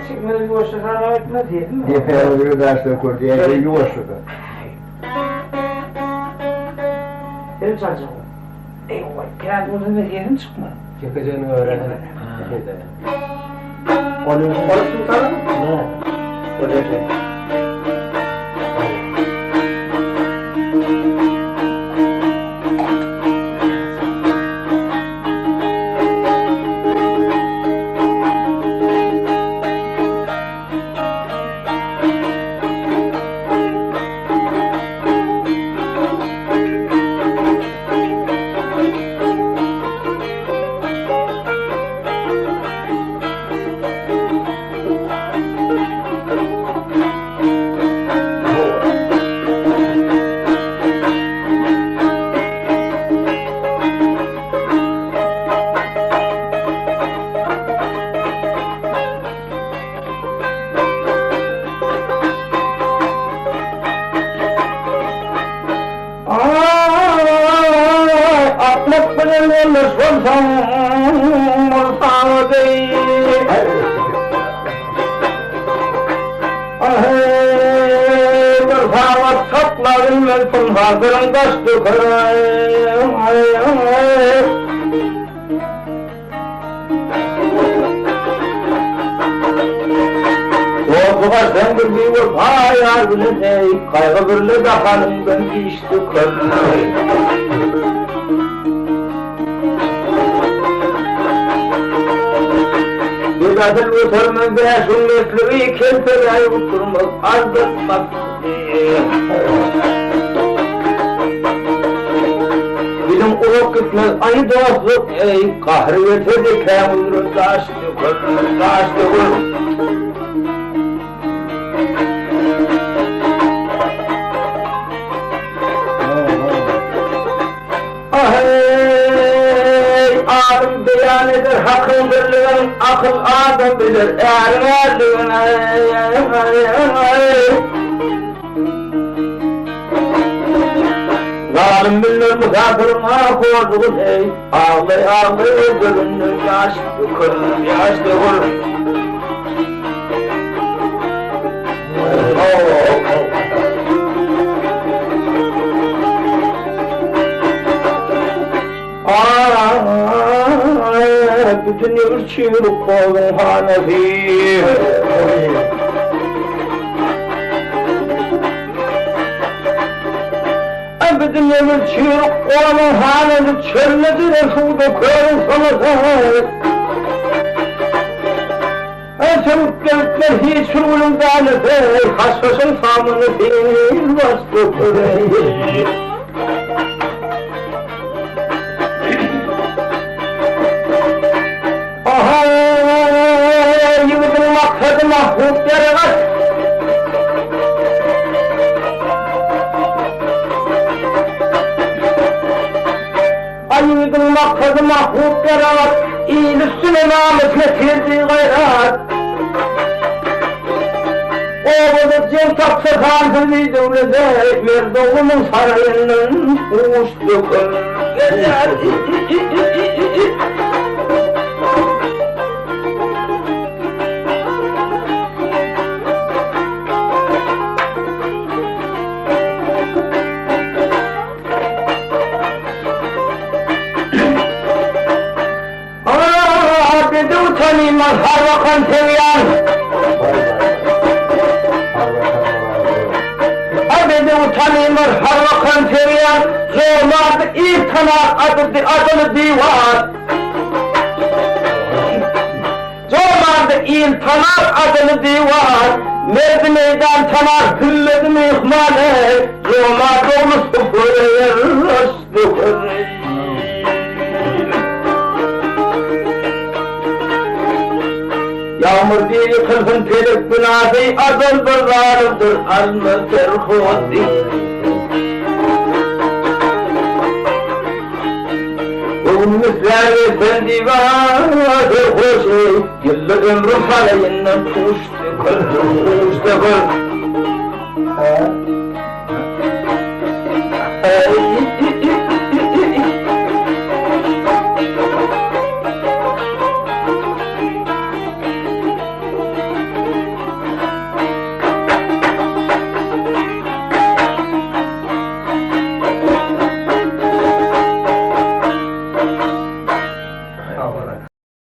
Çıkmadı boşluk ara etme diyelim mi? Diye dersler kur diye yoğuştu. Benim çocuğum. Eyvallah. Kendimden de yerim çıkma. Çıkacağını öğrenelim. Onun Orasını tanıdın mı? Ne? öyle. Atmak benim olsam değil. Bir saat sakladım ben tunhadırın kaçtı kırayım. Korkuğa sen bir bir hayal bile kaygı birle de halımdan geçti kırayım. Kadın oturmaz veya sünnetleri kelpeler oturmaz, aldırtmaz bizim ulup gitmez aynı dostluk ey kahri getirdi kemurun taştı kırmız taştı Ağrım beyan eder hakkın birliğin, akıl adam bilir eğerin erdiğine. Zalim bilir musafirine korduğun ey, ağlay ağlay gönlün yaş tıkır, yaş tıkır. Bütün ürçüyüp kolun hanefi bütün ürçüyüp kolun hanefi çölledir esuda körün sanatı çabuk gelipler hiç ulum zaneti haşhaşın samını değil bastı kıreyim yıldın maksadı mahvuk yaragat yıldın maksadı mahvuk yaragat İyil üstüne nametine tirdi gayrat Oğlu'da cem tapsa kandırlıydı öyle Merdoğlu'nun sarayının uçtu kırlar dedi utanayım her vakan seviyen dedi utanayım her vakan seviyen zorlardı ilk tanar adını divar zorlardı ilk tanar adını divar merdi meydan tanar hülledi mi ihmale zorlardı onu sıfırlayır sıfırlayır Yağmur diye yıkılsın telif günahı azal bir zalimdir azmı terhuzi Ümmüsler sen divanı hoşu Yıllı ömrüm halayından kuştu kır